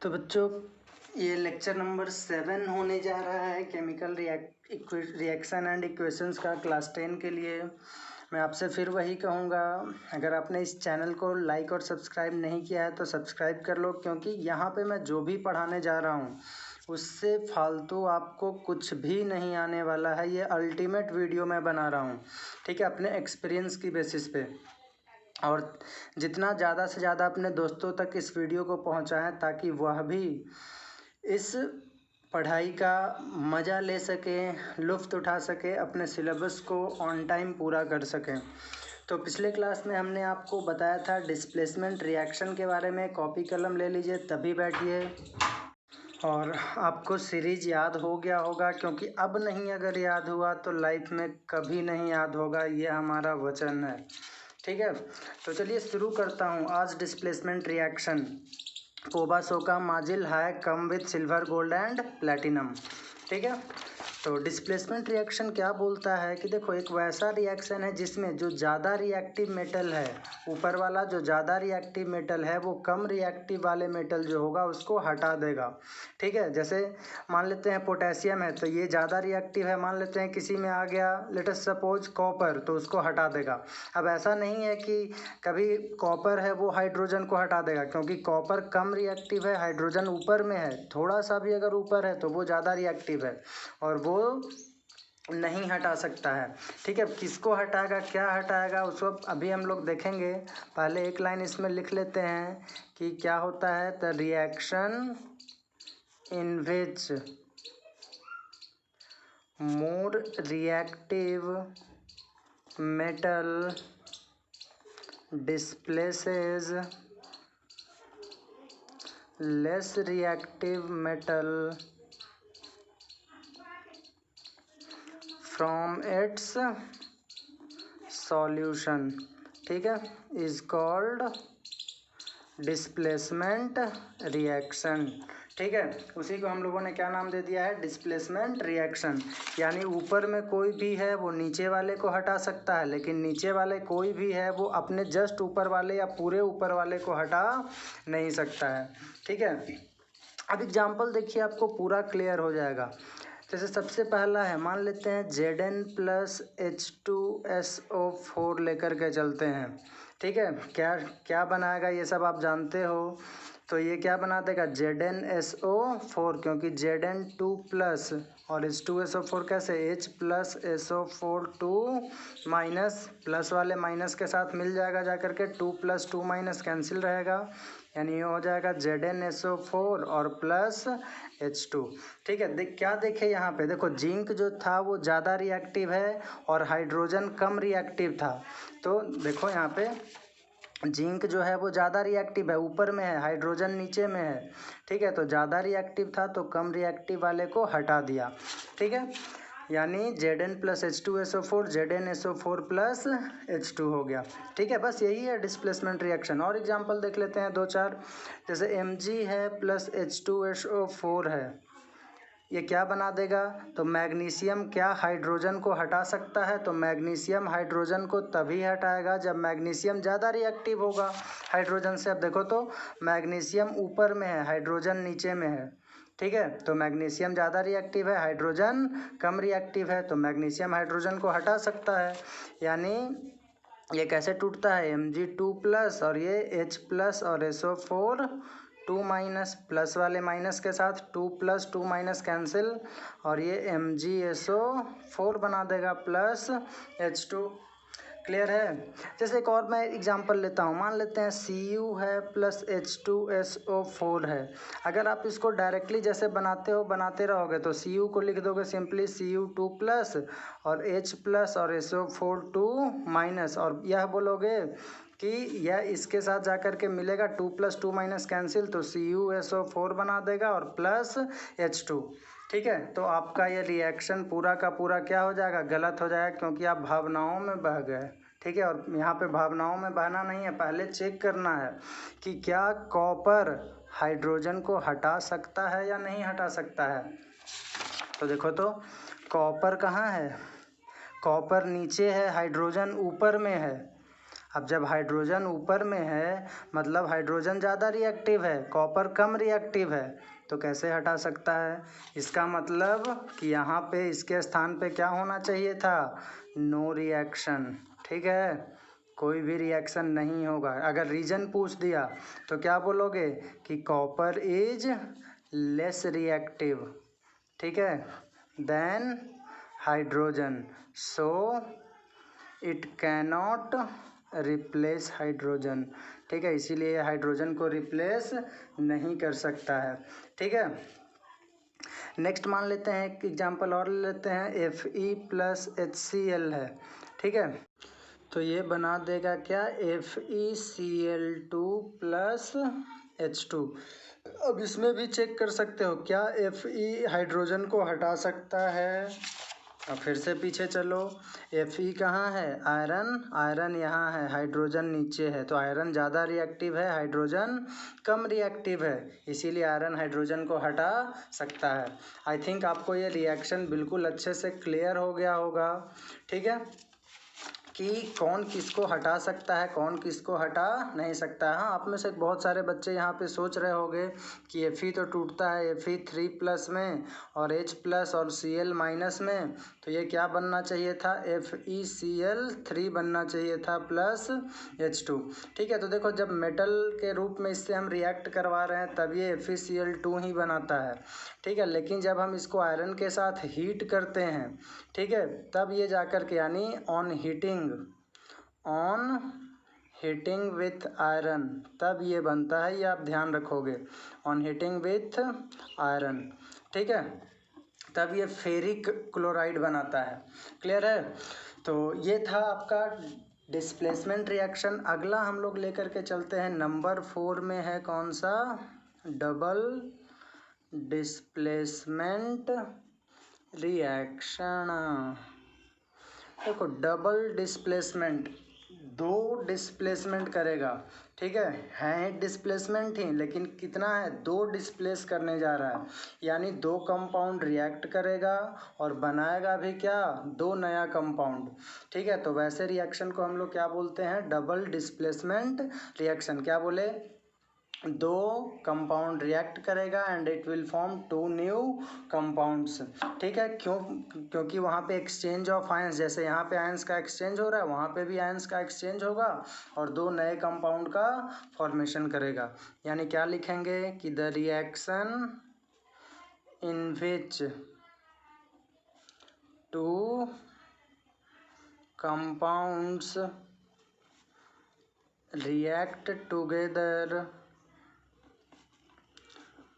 तो बच्चों ये लेक्चर नंबर 7 होने जा रहा है केमिकल रिएक्शन एंड इक्वेशंस का क्लास 10 के लिए। मैं आपसे फिर वही कहूँगा, अगर आपने इस चैनल को लाइक और सब्सक्राइब नहीं किया है तो सब्सक्राइब कर लो, क्योंकि यहाँ पे मैं जो भी पढ़ाने जा रहा हूँ उससे फालतू आपको कुछ भी नहीं आने वाला है। ये अल्टीमेट वीडियो मैं बना रहा हूँ, ठीक है, अपने एक्सपीरियंस की बेसिस पे। और जितना ज़्यादा से ज़्यादा अपने दोस्तों तक इस वीडियो को पहुँचाएं ताकि वह भी इस पढ़ाई का मज़ा ले सकें, लुफ्त उठा सकें, अपने सिलेबस को ऑन टाइम पूरा कर सकें। तो पिछले क्लास में हमने आपको बताया था डिस्प्लेसमेंट रिएक्शन के बारे में। कॉपी कलम ले लीजिए, तभी बैठिए। और आपको सीरीज याद हो गया होगा, क्योंकि अब नहीं अगर याद हुआ तो लाइफ में कभी नहीं याद होगा, ये हमारा वचन है, ठीक है। तो चलिए शुरू करता हूँ। आज डिस्प्लेसमेंट रिएक्शन कोबासोका माजिल हाई कम with silver gold and platinum, ठीक है। तो डिस्प्लेसमेंट रिएक्शन क्या बोलता है कि देखो, एक वैसा रिएक्शन है जिसमें जो ज़्यादा रिएक्टिव मेटल है, ऊपर वाला जो ज़्यादा रिएक्टिव मेटल है वो कम रिएक्टिव वाले मेटल जो होगा उसको हटा देगा, ठीक है। जैसे मान लेते हैं पोटेशियम है तो ये ज़्यादा रिएक्टिव है, मान लेते हैं किसी में आ गया लेट अस सपोज कॉपर, तो उसको हटा देगा। अब ऐसा नहीं है कि कभी कॉपर है वो हाइड्रोजन को हटा देगा, क्योंकि कॉपर कम रिएक्टिव है, हाइड्रोजन ऊपर में है, थोड़ा सा भी अगर ऊपर है तो वो ज़्यादा रिएक्टिव है और वो नहीं हटा सकता है, ठीक है। किसको हटाएगा, क्या हटाएगा, उसको अभी हम लोग देखेंगे। पहले एक लाइन इसमें लिख लेते हैं कि क्या होता है। The reaction in which more reactive metal displaces less reactive metal from its solution, ठीक है, is called डिस्प्लेसमेंट रिएक्शन, ठीक है। उसी को हम लोगों ने क्या नाम दे दिया है, डिस्प्लेसमेंट रिएक्शन। यानी ऊपर में कोई भी है वो नीचे वाले को हटा सकता है, लेकिन नीचे वाले कोई भी है वो अपने जस्ट ऊपर वाले या पूरे ऊपर वाले को हटा नहीं सकता है, ठीक है। अब एग्जाम्पल देखिए, आपको पूरा क्लियर हो जाएगा। जैसे सबसे पहला है, मान लेते हैं Zn+H2SO4 लेकर के चलते हैं, ठीक है। क्या क्या बनाएगा ये सब आप जानते हो। तो ये क्या बना देगा, ZnSO4, क्योंकि Zn2+ और H2SO4 कैसे, H+SO4 2 माइनस, प्लस वाले माइनस के साथ मिल जाएगा जाकर के, 2 + 2 माइनस कैंसिल रहेगा, यानी ये हो जाएगा ZnSO4 और प्लस H2, ठीक है। क्या देखे यहाँ पे, देखो जिंक जो था वो ज़्यादा रिएक्टिव है और हाइड्रोजन कम रिएक्टिव था। तो देखो यहाँ पे जिंक जो है वो ज़्यादा रिएक्टिव है, ऊपर में है, हाइड्रोजन नीचे में है, ठीक है। तो ज़्यादा रिएक्टिव था तो कम रिएक्टिव वाले को हटा दिया, ठीक है। यानी Zn+H2SO4 ZnSO4+H2 हो गया, ठीक है। बस यही है डिस्प्लेसमेंट रिएक्शन। और एग्जांपल देख लेते हैं 2-4। जैसे Mg है प्लस H2SO4 है, ये क्या बना देगा, तो मैग्नीशियम क्या हाइड्रोजन को हटा सकता है, तो मैग्नीशियम हाइड्रोजन को तभी हटाएगा जब मैग्नीशियम ज़्यादा रिएक्टिव होगा हाइड्रोजन से। अब देखो तो मैग्नीशियम ऊपर में है, हाइड्रोजन नीचे में है, ठीक है। तो मैग्नीशियम ज़्यादा रिएक्टिव है, हाइड्रोजन कम रिएक्टिव है, तो मैग्नीशियम हाइड्रोजन को हटा सकता है। यानी ये कैसे टूटता है, Mg2+ और ये H+ और SO4 2 माइनस, प्लस वाले माइनस के साथ 2 + 2 माइनस कैंसिल, और ये MgSO4 बना देगा प्लस H2, क्लियर है। जैसे एक और मैं एग्जांपल लेता हूँ, मान लेते हैं Cu है प्लस H2SO4 है। अगर आप इसको डायरेक्टली जैसे बनाते रहोगे तो Cu को लिख दोगे सिंपली Cu2+ और H+ और SO4 2 माइनस, और यह बोलोगे कि यह इसके साथ जाकर के मिलेगा, 2 + 2 माइनस कैंसिल, तो CuSO4 बना देगा और प्लस H2, ठीक है। तो आपका ये रिएक्शन पूरा का पूरा क्या हो जाएगा, गलत हो जाएगा, क्योंकि आप भावनाओं में बह गए, ठीक है। और यहाँ पे भावनाओं में बहना नहीं है, पहले चेक करना है कि क्या कॉपर हाइड्रोजन को हटा सकता है या नहीं हटा सकता है। तो देखो तो कॉपर कहाँ है, कॉपर नीचे है, हाइड्रोजन ऊपर में है। अब जब हाइड्रोजन ऊपर में है मतलब हाइड्रोजन ज़्यादा रिएक्टिव है, कॉपर कम रिएक्टिव है, तो कैसे हटा सकता है? इसका मतलब कि यहाँ पे इसके स्थान पे क्या होना चाहिए था? No reaction. ठीक है, कोई भी रिएक्शन नहीं होगा। अगर रीजन पूछ दिया तो क्या बोलोगे कि कॉपर इज लेस रिएक्टिव, ठीक है, then hydrogen, so it cannot replace hydrogen. ठीक है, इसीलिए हाइड्रोजन को रिप्लेस नहीं कर सकता है। ठीक है, नेक्स्ट मान लेते हैं एक एग्जांपल और ले लेते हैं। Fe प्लस HCl है। ठीक है, तो ये बना देगा क्या? FeCl2 plus H2। अब इसमें भी चेक कर सकते हो क्या Fe हाइड्रोजन को हटा सकता है? अब फिर से पीछे चलो, Fe कहाँ है? आयरन, आयरन यहाँ है, हाइड्रोजन नीचे है, तो आयरन ज़्यादा रिएक्टिव है, हाइड्रोजन कम रिएक्टिव है, इसीलिए आयरन हाइड्रोजन को हटा सकता है। आई थिंक आपको ये रिएक्शन बिल्कुल अच्छे से क्लियर हो गया होगा। ठीक है, कि कौन किसको हटा सकता है, कौन किसको हटा नहीं सकता है। हाँ, आप में से बहुत सारे बच्चे यहाँ पे सोच रहे होंगे कि Fe तो टूटता है Fe3 प्लस में और H प्लस और Cl माइनस में, तो ये क्या बनना चाहिए था? FeCl3 बनना चाहिए था प्लस H2। ठीक है, तो देखो जब मेटल के रूप में इससे हम रिएक्ट करवा रहे हैं तब ये FeCl2 ही बनाता है। ठीक है, लेकिन जब हम इसको आयरन के साथ हीट करते हैं, ठीक है, तब ये जाकर के यानी ऑन हीटिंग विथ आयरन तब ये बनता है, ये आप ध्यान रखोगे, ऑन हीटिंग विथ आयरन। ठीक है, तब ये फेरिक क्लोराइड बनाता है। क्लियर है? तो ये था आपका डिस्प्लेसमेंट रिएक्शन। अगला हम लोग लेकर के चलते हैं नंबर 4 में है कौन सा? Double displacement reaction. देखो डबल डिस्प्लेसमेंट, दो डिस्प्लेसमेंट करेगा। ठीक है डिस्प्लेसमेंट ही, लेकिन कितना है? दो डिस्प्लेस करने जा रहा है, यानी दो कंपाउंड रिएक्ट करेगा और बनाएगा भी क्या? दो नया कंपाउंड। ठीक है, तो वैसे रिएक्शन को हम लोग क्या बोलते हैं? Double displacement reaction. क्या बोले? दो कंपाउंड रिएक्ट करेगा and it will form two new compounds. ठीक है, क्योंकि वहाँ पे एक्सचेंज ऑफ आयंस, जैसे यहाँ पे आयंस का एक्सचेंज हो रहा है वहाँ पे भी आयंस का एक्सचेंज होगा और दो नए कंपाउंड का फॉर्मेशन करेगा। यानी क्या लिखेंगे कि the reaction in which two compounds react together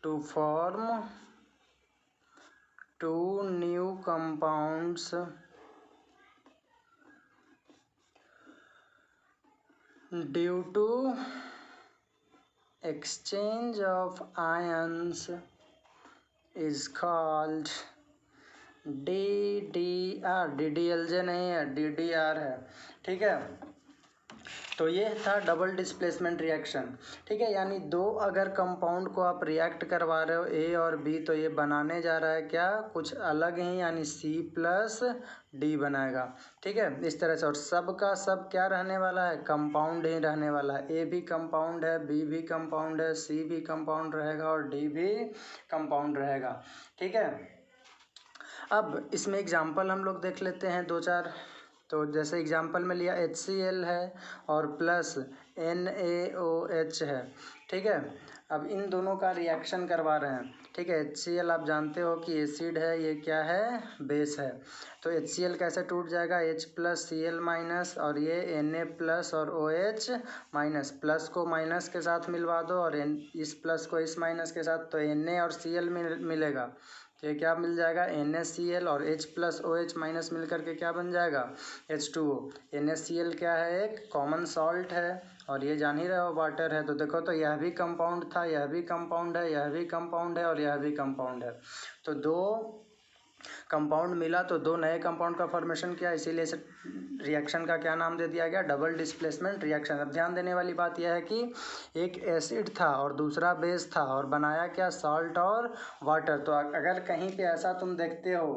to form two new compounds due to exchange of ions is called DDR। DDLJ नहीं है, DDR है। ठीक है, तो ये था डबल डिस्प्लेसमेंट रिएक्शन। ठीक है, यानी दो अगर कंपाउंड को आप रिएक्ट करवा रहे हो ए और बी, तो ये बनाने जा रहा है क्या? कुछ अलग ही, यानी C प्लस D बनाएगा। ठीक है, इस तरह से। और सब का सब क्या रहने वाला है? कंपाउंड ही रहने वाला है। ए भी कंपाउंड है, बी भी कंपाउंड है, C भी कंपाउंड रहेगा और D भी कंपाउंड रहेगा। ठीक है, अब इसमें एग्जाम्पल हम लोग देख लेते हैं दो चार। तो जैसे एग्जाम्पल में लिया HCl है और प्लस NaOH है। ठीक है, अब इन दोनों का रिएक्शन करवा रहे हैं। ठीक है, HCl आप जानते हो कि एसिड है, ये क्या है? बेस है। तो HCl कैसे टूट जाएगा? H प्लस Cl माइनस और ये Na प्लस और OH माइनस, प्लस को माइनस के साथ मिलवा दो और इस प्लस को इस माइनस के साथ, तो Na और Cl मिलेगा, ये क्या मिल जाएगा? NaCl और H प्लस OH माइनस मिल करके क्या बन जाएगा? H2O। NaCl क्या है? एक कॉमन सॉल्ट है और ये जान ही रहे हो वाटर है। तो देखो, तो यह भी कंपाउंड था, यह भी कंपाउंड है, यह भी कंपाउंड है और यह भी कंपाउंड है। तो दो कंपाउंड मिला तो दो नए कंपाउंड का फॉर्मेशन किया, इसीलिए इस रिएक्शन का क्या नाम दे दिया गया? Double displacement reaction. अब ध्यान देने वाली बात यह है कि एक एसिड था और दूसरा बेस था और बनाया क्या? सॉल्ट और वाटर। तो अगर कहीं पे ऐसा तुम देखते हो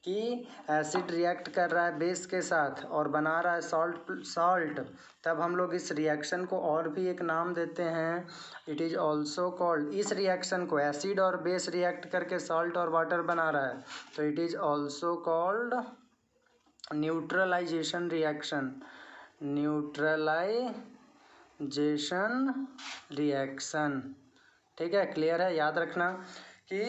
कि एसिड रिएक्ट कर रहा है बेस के साथ और बना रहा है सॉल्ट, तब हम लोग इस रिएक्शन को और भी एक नाम देते हैं, इट इज़ ऑल्सो कॉल्ड, इस रिएक्शन को एसिड और बेस रिएक्ट करके सॉल्ट और वाटर बना रहा है तो it is also called neutralisation reaction, neutralisation reaction. ठीक है, क्लियर है। याद रखना कि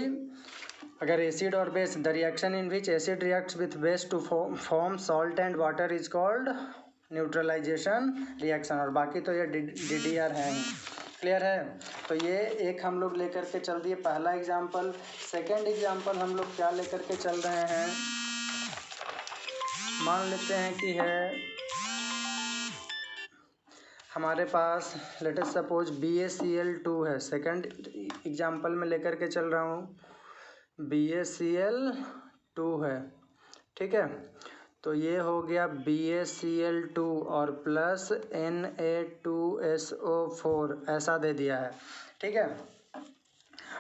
अगर एसिड और base, the reaction in which acid reacts with base to form salt and water is called neutralisation reaction, और बाकी तो ये DDR है ही। क्लियर है। तो ये एक हम लोग लेकर के चल दिए पहला एग्जाम्पल। सेकेंड एग्जाम्पल हम लोग क्या लेकर के चल रहे हैं, मान लेते हैं कि है हमारे पास लेट अस सपोज BaCl2 है। सेकंड एग्जांपल में लेकर के चल रहा हूँ, BaCl2 है। ठीक है, तो ये हो गया BaCl2 और प्लस Na2SO4 ऐसा दे दिया है। ठीक है,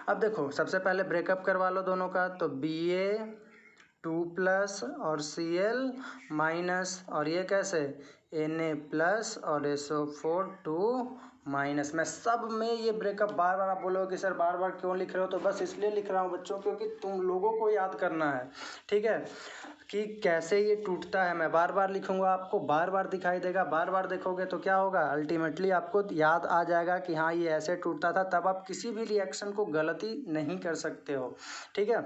अब देखो सबसे पहले ब्रेकअप करवा लो दोनों का, तो Ba2 प्लस और Cl माइनस, और ये कैसे Na प्लस और SO4 2 माइनस। मैं सब में ये ब्रेकअप बार बार आप बोलोगे कि सर बार बार क्यों लिख रहे हो, तो बस इसलिए लिख रहा हूँ बच्चों क्योंकि तुम लोगों को याद करना है। ठीक है, कि कैसे ये टूटता है मैं बार बार लिखूंगा, आपको बार बार दिखाई देगा, बार बार देखोगे तो क्या होगा, अल्टीमेटली आपको याद आ जाएगा कि हाँ ये ऐसे टूटता था। तब आप किसी भी रिएक्शन को गलती नहीं कर सकते हो। ठीक है,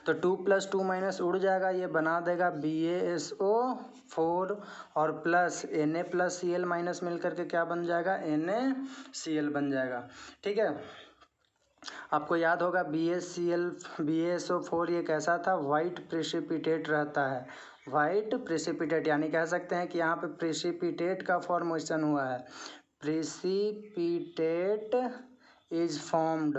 तो 2 + 2 - उड़ जाएगा, ये बना देगा BaSO4 और प्लस Na + Cl माइनस मिल करके क्या बन जाएगा, NaCl बन जाएगा। ठीक है, आपको याद होगा BaSO4 ये कैसा था, वाइट प्रेसिपिटेट रहता है, वाइट प्रेसिपिटेट, यानी कह सकते हैं कि यहाँ पे प्रेसिपिटेट का फॉर्मेशन हुआ है, प्रेसिपिटेट इज फॉर्म्ड।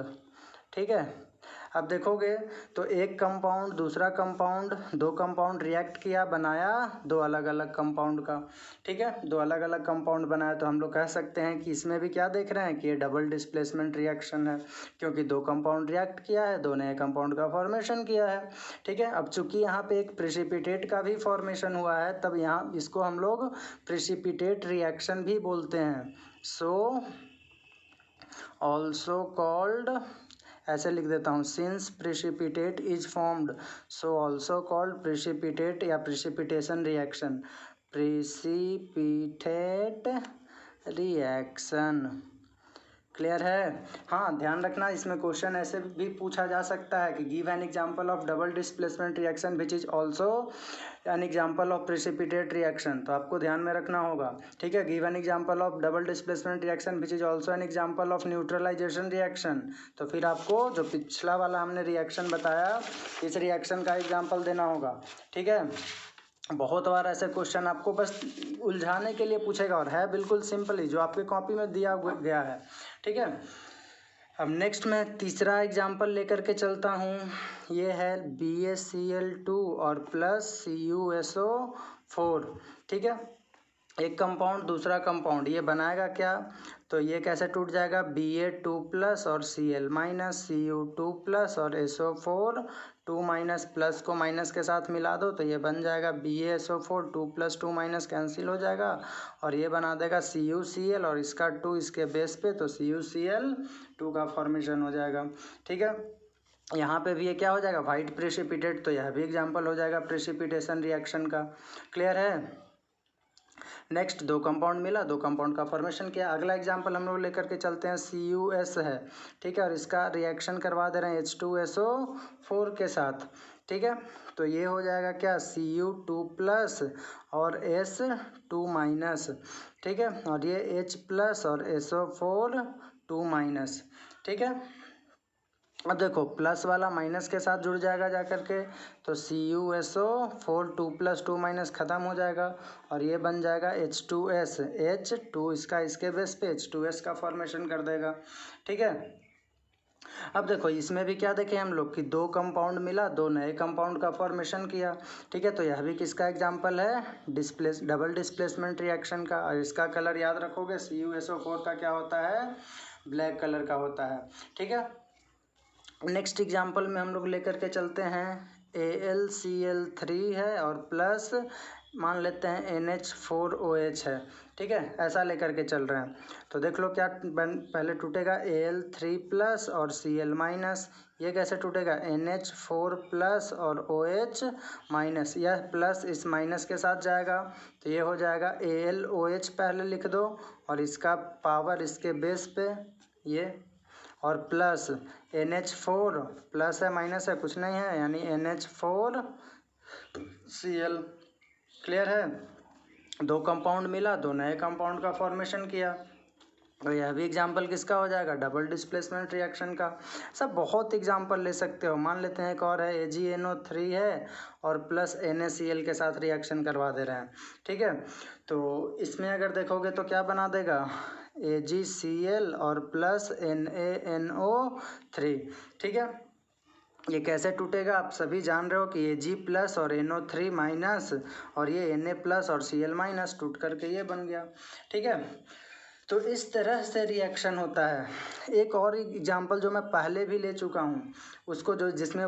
ठीक है, अब देखोगे तो एक कंपाउंड दूसरा कंपाउंड, दो कंपाउंड रिएक्ट किया, बनाया दो अलग अलग कंपाउंड का। ठीक है, दो अलग अलग कंपाउंड बनाया, तो हम लोग कह सकते हैं कि इसमें भी क्या देख रहे हैं कि ये डबल डिस्प्लेसमेंट रिएक्शन है, क्योंकि दो कंपाउंड रिएक्ट किया है, दो नए कंपाउंड का फॉर्मेशन किया है। ठीक है, अब चूंकि यहाँ पे एक प्रेसिपिटेट का भी फॉर्मेशन हुआ है, तब यहाँ इसको हम लोग प्रेसिपिटेट रिएक्शन भी बोलते हैं। सो ऑल्सो कॉल्ड, ऐसे लिख देता हूँ, since precipitate is formed so also called precipitate या precipitation reaction, precipitate reaction. Clear है। हाँ, ध्यान रखना, इसमें क्वेश्चन ऐसे भी पूछा जा सकता है कि give an example of double displacement reaction which is also an example of precipitate reaction, तो आपको ध्यान में रखना होगा। ठीक है, give an example of double displacement reaction which is also an example of neutralisation reaction, तो फिर आपको जो पिछला वाला हमने रिएक्शन बताया इस रिएक्शन का एग्जाम्पल देना होगा। ठीक है, बहुत बार ऐसे क्वेश्चन आपको बस उलझाने के लिए पूछेगा, और है बिल्कुल सिंपल ही, जो आपके कॉपी में दिया गया है। ठीक है, अब नेक्स्ट मैं तीसरा एग्जाम्पल लेकर के चलता हूँ, ये है BaCl2 और प्लस CuSO4। ठीक है, एक कंपाउंड दूसरा कंपाउंड ये बनाएगा क्या, तो ये कैसे टूट जाएगा, Ba2 प्लस और Cl माइनस, Cu2 प्लस और SO4 2 माइनस, प्लस को माइनस के साथ मिला दो तो ये बन जाएगा BaSO4, 2 + 2 - कैंसिल हो जाएगा, और ये बना देगा CuCl, और इसका 2 इसके बेस पे, तो CuCl2 का फॉर्मेशन हो जाएगा। ठीक है, यहाँ पे भी ये क्या हो जाएगा, वाइट प्रेसिपिटेट, तो यह भी एग्जाम्पल हो जाएगा प्रेसिपिटेशन रिएक्शन का। क्लियर है। नेक्स्ट दो कंपाउंड मिला, दो कंपाउंड का फॉर्मेशन किया। अगला एग्जांपल हम लोग लेकर के चलते हैं, CuS है। ठीक है, और इसका रिएक्शन करवा दे रहे हैं H2SO4 के साथ। ठीक है, तो ये हो जाएगा क्या, Cu2 प्लस और S2 माइनस। ठीक है, और ये H प्लस और SO4 2 माइनस। ठीक है, अब देखो प्लस वाला माइनस के साथ जुड़ जाएगा जा करके, तो CuSO4 2 + 2 - ख़त्म हो जाएगा, और ये बन जाएगा H2S, H2 इसका इसके बेस पे H2S का फॉर्मेशन कर देगा। ठीक है, अब देखो इसमें भी क्या देखें हम लोग कि दो कंपाउंड मिला, दो नए कंपाउंड का फॉर्मेशन किया। ठीक है, तो यह भी किसका एग्जांपल है, डबल डिस्प्लेसमेंट रिएक्शन का, और इसका कलर याद रखोगे, CuSO4 का क्या होता है, ब्लैक कलर का होता है। ठीक है, नेक्स्ट एग्जांपल में हम लोग लेकर के चलते हैं, AlCl3 है और प्लस मान लेते हैं NH4OH है। ठीक है, ऐसा लेकर के चल रहे हैं। तो देख लो क्या पहले टूटेगा Al3+ और Cl-, ये कैसे टूटेगा NH4+ और OH-, यह प्लस इस माइनस के साथ जाएगा तो ये हो जाएगा AlOH पहले लिख दो और इसका पावर इसके बेस पे ये, और प्लस NH4 प्लस है माइनस है कुछ नहीं है, यानी NH4Cl। क्लियर है, दो कंपाउंड मिला, दो नए कंपाउंड का फॉर्मेशन किया। तो यह भी एग्जाम्पल किसका हो जाएगा, डबल डिस्प्लेसमेंट रिएक्शन का। सब बहुत एग्जाम्पल ले सकते हो। मान लेते हैं एक और है AgNO3 है और प्लस NaCl के साथ रिएक्शन करवा दे रहे हैं। ठीक है, तो इसमें अगर देखोगे तो क्या बना देगा AgCl और प्लस NaNO3। ठीक है, ये कैसे टूटेगा आप सभी जान रहे हो कि Ag+ और NO3- और ये Na+ और Cl- टूट करके ये बन गया। ठीक है, तो इस तरह से रिएक्शन होता है। एक और एग्जांपल जो मैं पहले भी ले चुका हूँ, उसको जो जिसमें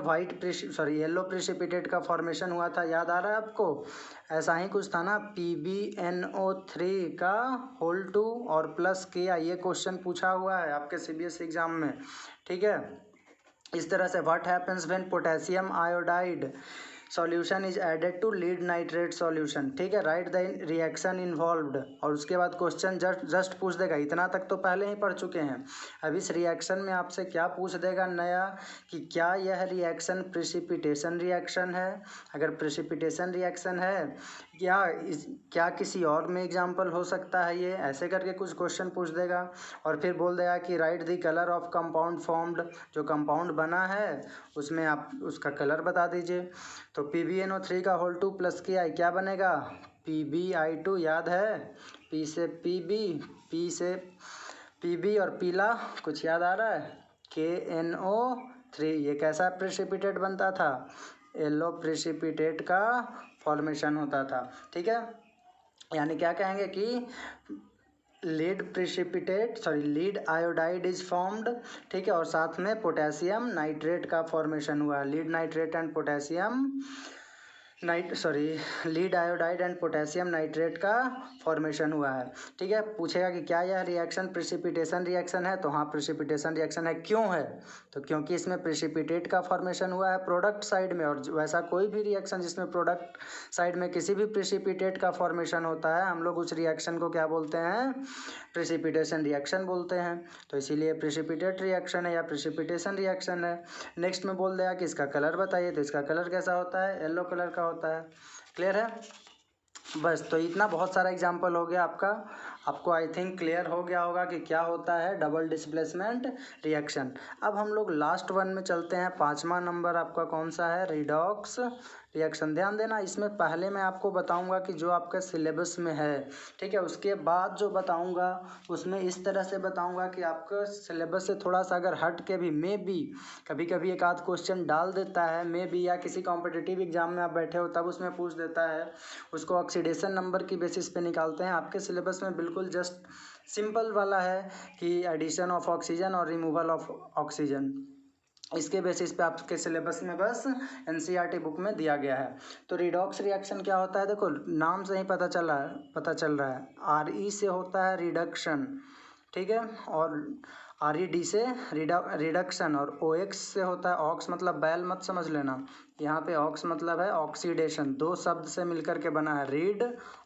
येलो प्रेसिपिटेट का फॉर्मेशन हुआ था, याद आ रहा है आपको? ऐसा ही कुछ था ना, PbNO3 का होल 2 और प्लस किया, ये क्वेश्चन पूछा हुआ है आपके CBSE एग्जाम में। ठीक है, इस तरह से what happens when potassium iodide solution is added to lead nitrate solution. ठीक है, राइट द रिएक्शन इन्वॉल्व्ड, और उसके बाद क्वेश्चन जस्ट पूछ देगा। इतना तक तो पहले ही पढ़ चुके हैं। अब इस रिएक्शन में आपसे क्या पूछ देगा नया, कि क्या यह रिएक्शन प्रेसिपिटेशन रिएक्शन है। अगर प्रेसिपिटेशन रिएक्शन है, क्या किसी और में एग्जाम्पल हो सकता है ये, ऐसे करके कुछ क्वेश्चन पूछ देगा। और फिर बोल देगा कि right the colour of compound formed, जो कंपाउंड बना है उसमें आप उसका कलर बता दीजिए। तो PbNO3 का होल 2 प्लस किया क्या बनेगा PbI2, याद है? P से Pb, P से Pb और पीला कुछ याद आ रहा है KNO3। ये कैसा प्रेसिपिटेट बनता था, येलो प्रेसिपिटेट का फॉर्मेशन होता था। ठीक है, यानी क्या कहेंगे कि लीड आयोडाइड इज फॉर्म्ड। ठीक है, और साथ में पोटेशियम नाइट्रेट का फॉर्मेशन हुआ, lead nitrate and potassium lead iodide and potassium nitrate का फॉर्मेशन हुआ है। ठीक है, पूछेगा कि क्या यह रिएक्शन प्रेसिपिटेशन रिएक्शन है, तो हाँ प्रेसिपिटेशन रिएक्शन है। क्यों है, तो क्योंकि इसमें प्रेसिपिटेट का फॉर्मेशन हुआ है प्रोडक्ट साइड में, और वैसा कोई भी रिएक्शन जिसमें प्रोडक्ट साइड में किसी भी प्रेसिपिटेट का फॉर्मेशन होता है, हम लोग उस रिएक्शन को क्या बोलते हैं, प्रेसिपिटेशन रिएक्शन बोलते हैं। तो इसीलिए प्रेसिपिटेट रिएक्शन है या प्रेसिपिटेशन रिएक्शन है। नेक्स्ट में बोल दिया कि इसका कलर बताइए, तो इसका कलर कैसा होता है, येलो कलर का होता है। क्लियर है, बस। तो इतना बहुत सारा एग्जाम्पल हो गया आपको आई थिंक क्लियर हो गया होगा कि क्या होता है डबल डिस्प्लेसमेंट रिएक्शन। अब हम लोग लास्ट वन में चलते हैं। 5वां नंबर आपका कौन सा है, रिडॉक्स रिएक्शन। ध्यान देना, इसमें पहले मैं आपको बताऊंगा कि जो आपका सिलेबस में है। ठीक है, उसके बाद जो बताऊंगा उसमें इस तरह से बताऊंगा कि आपका सिलेबस से थोड़ा सा अगर हट के भी कभी कभी एक आध क्वेश्चन डाल देता है या किसी कॉम्पिटिटिव एग्जाम में आप बैठे हो तब उसमें पूछ देता है, उसको ऑक्सीडेशन नंबर की बेसिस पे निकालते हैं। आपके सिलेबस में बिल्कुल जस्ट सिंपल वाला है कि एडिशन ऑफ ऑक्सीजन और रिमूवल ऑफ ऑक्सीजन, इसके बेसिस पे आपके सिलेबस में बस NCERT बुक में दिया गया है। तो रिडॉक्स रिएक्शन क्या होता है, देखो नाम से ही पता चल रहा है RE से होता है रिडक्शन। ठीक है, और RED से रिडक्शन, और OX से होता है, ऑक्स मतलब बैल मत समझ लेना, यहाँ पे ऑक्स मतलब है ऑक्सीडेशन। दो शब्द से मिलकर के बना है रीड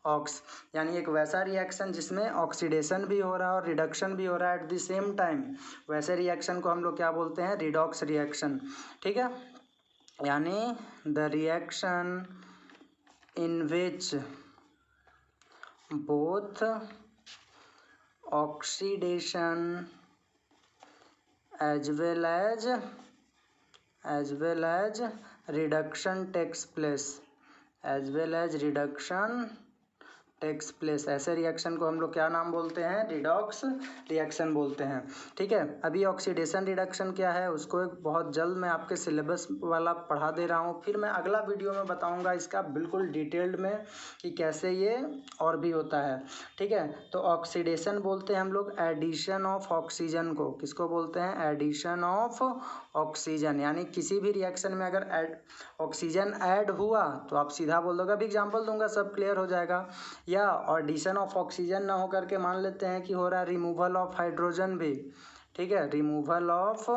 ऑक्स, यानी एक वैसा रिएक्शन जिसमें ऑक्सीडेशन भी हो रहा है और रिडक्शन भी हो रहा है एट द सेम टाइम, वैसे रिएक्शन को हम लोग क्या बोलते हैं, रिडॉक्स रिएक्शन। ठीक है, यानी the reaction in which both oxidation as well as reduction takes place, ऐसे रिएक्शन को हम लोग क्या नाम बोलते हैं, रिडॉक्स रिएक्शन बोलते हैं। ठीक है, अभी ऑक्सीडेशन रिडक्शन क्या है उसको एक बहुत जल्द मैं आपके सिलेबस वाला पढ़ा दे रहा हूँ, फिर मैं अगला वीडियो में बताऊँगा इसका बिल्कुल डिटेल्ड में कि कैसे ये और भी होता है। ठीक है, तो ऑक्सीडेशन बोलते हैं हम लोग एडिशन ऑफ ऑक्सीजन को, किसको बोलते हैं, एडिशन ऑफ ऑक्सीजन, यानी किसी भी रिएक्शन में अगर ऑक्सीजन ऐड हुआ तो आप सीधा बोल दोगे, अभी एग्जाम्पल दूंगा सब क्लियर हो जाएगा। या एडिशन ऑफ ऑक्सीजन ना हो करके मान लेते हैं कि हो रहा है रिमूवल ऑफ हाइड्रोजन भी, ठीक है, रिमूवल ऑफ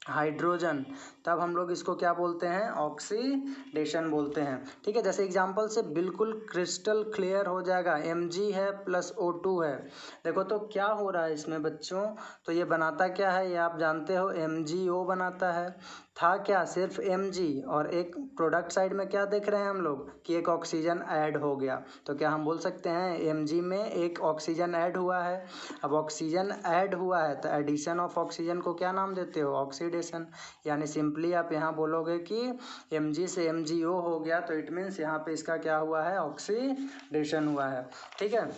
हाइड्रोजन, तब हम लोग इसको क्या बोलते हैं, ऑक्सीडेशन बोलते हैं, ठीक है। जैसे एग्जांपल से बिल्कुल क्रिस्टल क्लियर हो जाएगा, Mg है प्लस O2 है। देखो तो क्या हो रहा है इसमें बच्चों, तो ये बनाता क्या है, ये आप जानते हो MgO बनाता है। था क्या, सिर्फ Mg, और एक प्रोडक्ट साइड में क्या देख रहे हैं हम लोग कि एक ऑक्सीजन ऐड हो गया, तो क्या हम बोल सकते हैं Mg में एक ऑक्सीजन ऐड हुआ है। अब ऑक्सीजन ऐड हुआ है तो एडिशन ऑफ ऑक्सीजन को क्या नाम देते हो, ऑक्सीडेशन। यानी सिंपली आप यहाँ बोलोगे कि Mg से MgO हो गया, तो इट मीन्स यहाँ पे इसका क्या हुआ है, ऑक्सीडेशन हुआ है, ठीक है।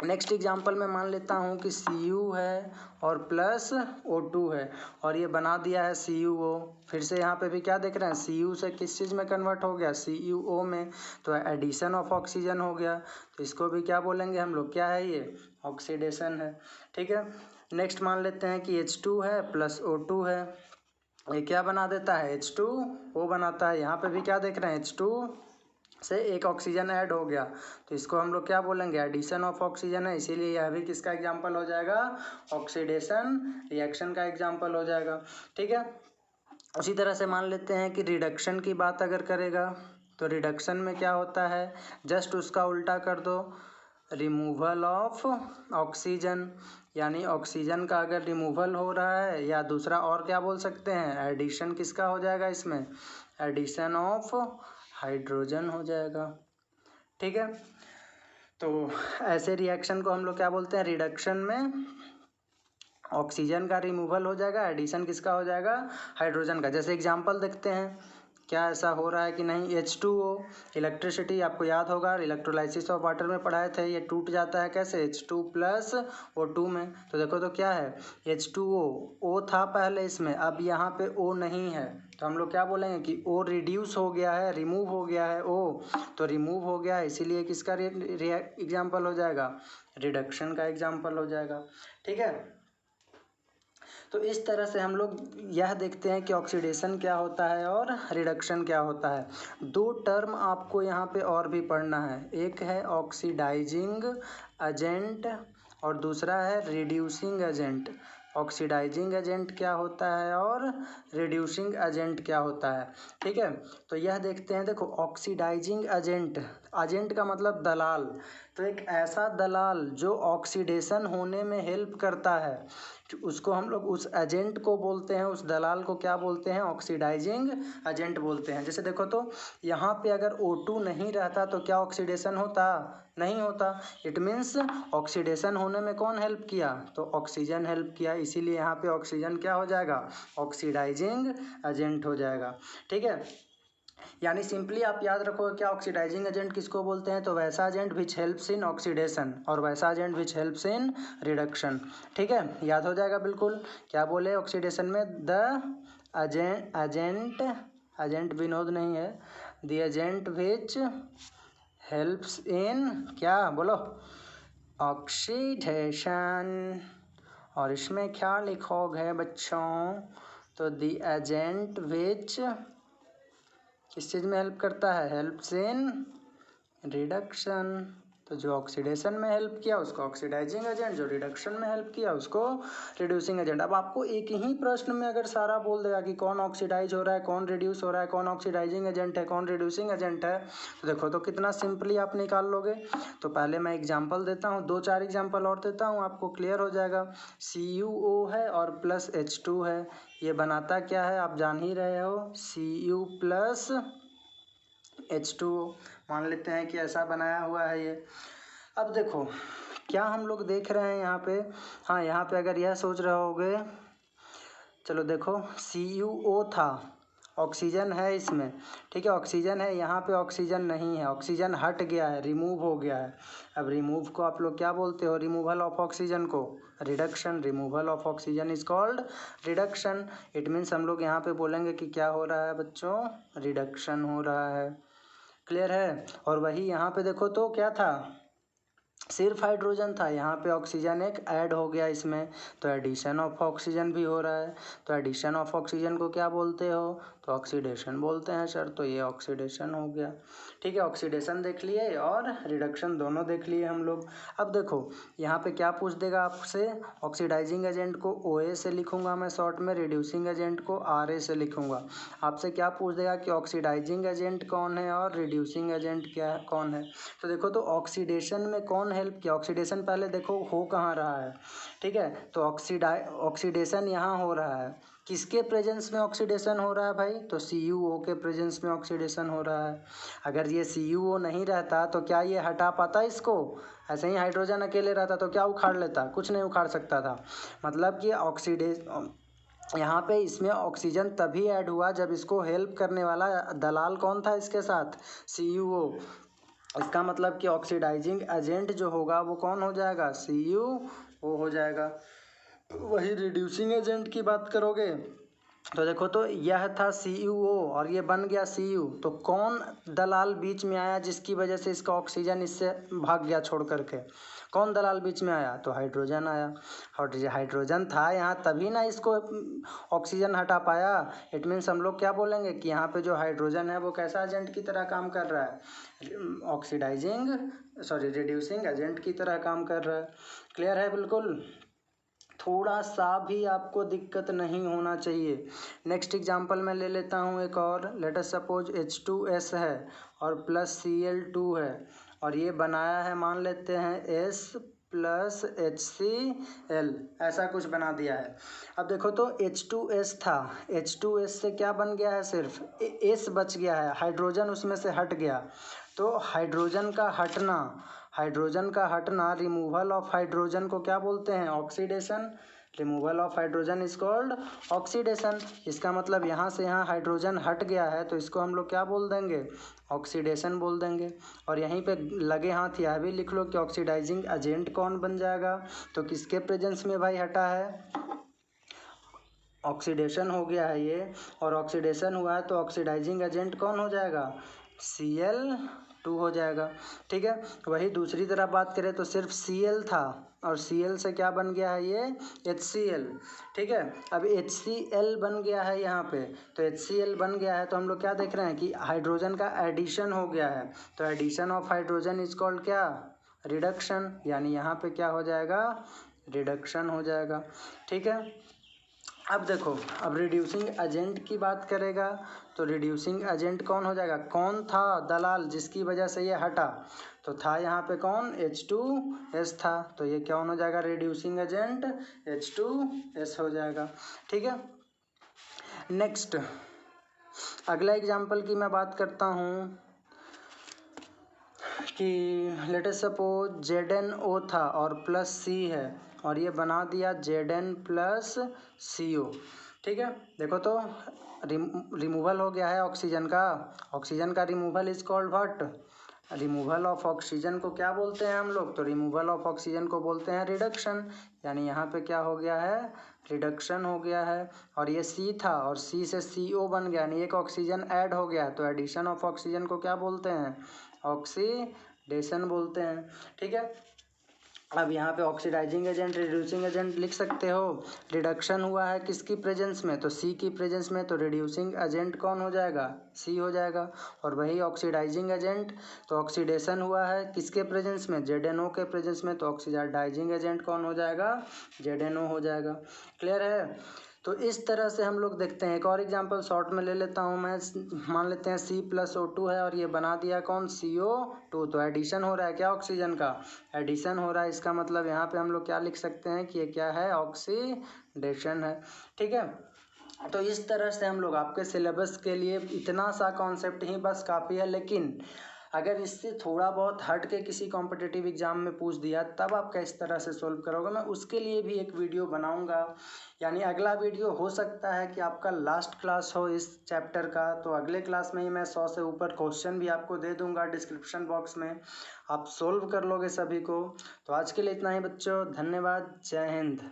नेक्स्ट एग्जांपल में मान लेता हूँ कि Cu है और प्लस O2 है, और ये बना दिया है CuO। फिर से यहाँ पे भी क्या देख रहे हैं, Cu से किस चीज़ में कन्वर्ट हो गया, CuO में, तो एडिशन ऑफ ऑक्सीजन हो गया, तो इसको भी क्या बोलेंगे हम लोग, क्या है ये, ऑक्सीडेशन है, ठीक है। नेक्स्ट मान लेते हैं कि H2 है प्लस O2 है, ये क्या बना देता है, H2O बनाता है। यहाँ पे भी क्या देख रहे हैं, H2 से एक ऑक्सीजन ऐड हो गया, तो इसको हम लोग क्या बोलेंगे, एडिशन ऑफ ऑक्सीजन है, इसीलिए यह भी किसका एग्जांपल हो जाएगा, ऑक्सीडेशन रिएक्शन का एग्जांपल हो जाएगा, ठीक है। उसी तरह से मान लेते हैं कि रिडक्शन की बात अगर करेगा, तो रिडक्शन में क्या होता है, जस्ट उसका उल्टा कर दो, रिमूवल ऑफ ऑक्सीजन, यानी ऑक्सीजन का अगर रिमूवल हो रहा है, या दूसरा और क्या बोल सकते हैं, एडिशन किसका हो जाएगा इसमें, एडिशन ऑफ हाइड्रोजन हो जाएगा, ठीक है। तो ऐसे रिएक्शन को हम लोग क्या बोलते हैं, रिडक्शन में ऑक्सीजन का रिमूवल हो जाएगा, एडिशन किसका हो जाएगा, हाइड्रोजन का। जैसे एग्जांपल देखते हैं क्या ऐसा हो रहा है कि नहीं, H2O, इलेक्ट्रिसिटी आपको याद होगा इलेक्ट्रोलाइसिस ऑफ वाटर में पढ़ाए थे, ये टूट जाता है कैसे, H2 प्लस O2 में, तो देखो तो क्या है, H2O, O था पहले इसमें, अब यहाँ पे O नहीं है, तो हम लोग क्या बोलेंगे कि O रिड्यूस हो गया है, रिमूव हो गया है O, तो रिमूव हो गया है, इसीलिए किसका एग्जाम्पल हो जाएगा, रिडक्शन का एग्जाम्पल हो जाएगा, ठीक है। तो इस तरह से हम लोग यह देखते हैं कि ऑक्सीडेशन क्या होता है और रिडक्शन क्या होता है। दो टर्म आपको यहाँ पे और भी पढ़ना है, एक है ऑक्सीडाइजिंग एजेंट और दूसरा है रिड्यूसिंग एजेंट। ऑक्सीडाइजिंग एजेंट क्या होता है और रिड्यूसिंग एजेंट क्या होता है, ठीक है। तो यह देखते हैं, देखो ऑक्सीडाइजिंग एजेंट, एजेंट का मतलब दलाल, तो एक ऐसा दलाल जो ऑक्सीडेशन होने में हेल्प करता है, उसको हम लोग उस एजेंट को बोलते हैं, उस दलाल को क्या बोलते हैं, ऑक्सीडाइजिंग एजेंट बोलते हैं। जैसे देखो तो यहाँ पे अगर O2 नहीं रहता तो क्या ऑक्सीडेशन होता, नहीं होता, इट मीन्स ऑक्सीडेशन होने में कौन हेल्प किया, तो ऑक्सीजन हेल्प किया, इसीलिए यहाँ पे ऑक्सीजन क्या हो जाएगा, ऑक्सीडाइजिंग एजेंट हो जाएगा, ठीक है। यानी सिंपली आप याद रखो क्या ऑक्सीडाइजिंग एजेंट किसको बोलते हैं, तो वैसा agent which helps in oxidation और वैसा agent which helps in reduction, ठीक है, याद हो जाएगा बिल्कुल। क्या बोले ऑक्सीडेशन में, द एजेंट विनोद नहीं है, the agent which helps in, क्या बोलो, ऑक्सीडेशन। और इसमें क्या लिखोगे बच्चों, तो द एजेंट विच किस चीज़ में हेल्प करता है, हेल्प्स इन रिडक्शन। तो जो ऑक्सीडेशन में हेल्प किया उसको ऑक्सीडाइजिंग एजेंट, जो रिडक्शन में हेल्प किया उसको रिड्यूसिंग एजेंट। अब आपको एक ही प्रश्न में अगर सारा बोल देगा कि कौन ऑक्सीडाइज हो रहा है, कौन रिड्यूस हो रहा है, कौन ऑक्सीडाइजिंग एजेंट है, कौन रिड्यूसिंग एजेंट है, तो देखो तो कितना सिंपली आप निकाल लोगे। तो पहले मैं एग्जाम्पल देता हूँ, 2-4 एग्जाम्पल और देता हूँ, आपको क्लियर हो जाएगा। CuO है और प्लस H2 है, ये बनाता क्या है आप जान ही रहे हो, Cu प्लस H2O, मान लेते हैं कि ऐसा बनाया हुआ है ये। अब देखो क्या हम लोग देख रहे हैं यहाँ पे, हाँ यहाँ पे अगर यह सोच रहे होगे, चलो देखो CuO था, ऑक्सीजन है इसमें, ठीक है, ऑक्सीजन है, यहाँ पे ऑक्सीजन नहीं है, ऑक्सीजन हट गया है, रिमूव हो गया है। अब रिमूव को आप लोग क्या बोलते हो, रिमूवल ऑफ ऑक्सीजन को reduction, removal of oxygen is called reduction. It means हम लोग यहाँ पे बोलेंगे कि क्या हो रहा है बच्चों, रिडक्शन हो रहा है, क्लियर है। और वही यहाँ पे देखो तो क्या था, सिर्फ हाइड्रोजन था, यहाँ पे ऑक्सीजन एक ऐड हो गया इसमें, तो एडिशन ऑफ ऑक्सीजन भी हो रहा है। तो एडिशन ऑफ ऑक्सीजन को क्या बोलते हो? तो ऑक्सीडेशन बोलते हैं सर। तो ये ऑक्सीडेशन हो गया। ठीक है, ऑक्सीडेशन देख लिए और रिडक्शन दोनों देख लिए हम लोग। अब देखो यहाँ पे क्या पूछ देगा आपसे, ऑक्सीडाइजिंग एजेंट को OA से लिखूंगा मैं शॉर्ट में, रिड्यूसिंग एजेंट को RA से लिखूंगा। आपसे क्या पूछ देगा कि ऑक्सीडाइजिंग एजेंट कौन है और रिड्यूसिंग एजेंट क्या कौन है। तो देखो, तो ऑक्सीडेशन में कौन हेल्प किया? ऑक्सीडेशन पहले देखो हो कहाँ रहा है, ठीक है। तो ऑक्सीडेशन यहाँ हो रहा है, किसके प्रेजेंस में ऑक्सीडेशन हो रहा है भाई? तो CuO के प्रेजेंस में ऑक्सीडेशन हो रहा है। अगर ये CuO नहीं रहता तो क्या ये हटा पाता इसको? ऐसे ही हाइड्रोजन अकेले रहता तो क्या उखाड़ लेता? कुछ नहीं उखाड़ सकता था। मतलब कि यहाँ पे इसमें ऑक्सीजन तभी ऐड हुआ जब इसको हेल्प करने वाला दलाल कौन था इसके साथ? CuO। इसका मतलब कि ऑक्सीडाइजिंग एजेंट जो होगा वो कौन हो जाएगा? CuO हो जाएगा। वही रिड्यूसिंग एजेंट की बात करोगे तो देखो, तो यह था CuO और ये बन गया Cu। तो कौन दलाल बीच में आया जिसकी वजह से इसका ऑक्सीजन इससे भाग गया छोड़ करके? कौन दलाल बीच में आया? तो हाइड्रोजन आया। और हाइड्रोजन था यहाँ तभी ना इसको ऑक्सीजन हटा पाया। इट मीन्स हम लोग क्या बोलेंगे कि यहाँ पे जो हाइड्रोजन है वो कैसा एजेंट की तरह काम कर रहा है? रिड्यूसिंग एजेंट की तरह काम कर रहा है। क्लियर है बिल्कुल? थोड़ा सा भी आपको दिक्कत नहीं होना चाहिए। नेक्स्ट एग्जांपल मैं ले लेता हूँ एक और। लेट अस सपोज H2S है और प्लस Cl2 है और ये बनाया है, मान लेते हैं S प्लस HCl, ऐसा कुछ बना दिया है। अब देखो, तो H2S था, H2S से क्या बन गया है? सिर्फ S बच गया है, हाइड्रोजन उसमें से हट गया। तो हाइड्रोजन का हटना, रिमूवल ऑफ हाइड्रोजन को क्या बोलते हैं? Oxidation. Removal of hydrogen is called oxidation. इसका मतलब यहाँ से यहाँ हाइड्रोजन हट गया है तो इसको हम लोग क्या बोल देंगे? ऑक्सीडेशन बोल देंगे। और यहीं पे लगे हाथ यह भी लिख लो कि ऑक्सीडाइजिंग एजेंट कौन बन जाएगा? तो किसके प्रेजेंस में भाई हटा है? ऑक्सीडेशन हो गया है ये, और ऑक्सीडेशन हुआ है तो ऑक्सीडाइजिंग एजेंट कौन हो जाएगा? Cl2 हो जाएगा। ठीक है, वही दूसरी तरफ बात करें तो सिर्फ Cl था और Cl से क्या बन गया है? ये HCl। ठीक है, अब HCl बन गया है यहाँ पे। तो HCl बन गया है तो हम लोग क्या देख रहे हैं कि हाइड्रोजन का एडिशन हो गया है। तो addition of hydrogen is called क्या? रिडक्शन। यानी यहाँ पे क्या हो जाएगा? रिडक्शन हो जाएगा। ठीक है, अब देखो, अब रिड्यूसिंग एजेंट की बात करेगा तो रिड्यूसिंग एजेंट कौन हो जाएगा? कौन था दलाल जिसकी वजह से ये हटा? तो था यहाँ पे कौन? H2S था। तो ये कौन हो जाएगा? रिड्यूसिंग एजेंट H2S हो जाएगा। ठीक है, नेक्स्ट अगला एग्जाम्पल की मैं बात करता हूँ कि लेट अस सपोज ZnO था और प्लस C है और ये बना दिया Zn प्लस CO। ठीक है, देखो तो रिमूवल हो गया है ऑक्सीजन का removal is called what? Removal of oxygen को क्या बोलते हैं हम लोग? तो रिमूवल ऑफ ऑक्सीजन को बोलते हैं रिडक्शन। यानी यहाँ पे क्या हो गया है? रिडक्शन हो गया है। और ये C था और C से CO बन गया, यानी एक ऑक्सीजन ऐड हो गया। तो एडिशन ऑफ ऑक्सीजन को क्या बोलते हैं? ऑक्सीडेशन बोलते हैं। ठीक है, अब यहाँ पे ऑक्सीडाइजिंग एजेंट, रिड्यूसिंग एजेंट लिख सकते हो। रिडक्शन हुआ है किसकी प्रेजेंस में? तो C की प्रेजेंस में। तो रिड्यूसिंग एजेंट कौन हो जाएगा? C हो जाएगा। और वही ऑक्सीडाइजिंग एजेंट, तो ऑक्सीडेशन हुआ है किसके प्रेजेंस में? ZnO के प्रेजेंस में। तो ऑक्सीडाइजिंग एजेंट कौन हो जाएगा? ZnO हो जाएगा। क्लियर है? तो इस तरह से हम लोग देखते हैं। एक और एग्जांपल शॉर्ट में ले लेता हूँ मैं। मान लेते हैं C प्लस O2 है और ये बना दिया कौन? CO2। तो एडिशन हो रहा है क्या? ऑक्सीजन का एडिशन हो रहा है। इसका मतलब यहाँ पे हम लोग क्या लिख सकते हैं कि ये क्या है? ऑक्सीडेशन है। ठीक है, तो इस तरह से हम लोग आपके सिलेबस के लिए इतना सा कॉन्सेप्ट ही बस काफ़ी है। लेकिन अगर इससे थोड़ा बहुत हट के किसी कॉम्पिटिटिव एग्जाम में पूछ दिया तब आप किस तरह से सोल्व करोगे, मैं उसके लिए भी एक वीडियो बनाऊंगा। यानी अगला वीडियो हो सकता है कि आपका लास्ट क्लास हो इस चैप्टर का। तो अगले क्लास में ही मैं 100 से ऊपर क्वेश्चन भी आपको दे दूंगा डिस्क्रिप्शन बॉक्स में, आप सोल्व कर लोगे सभी को। तो आज के लिए इतना ही बच्चों, धन्यवाद, जय हिंद।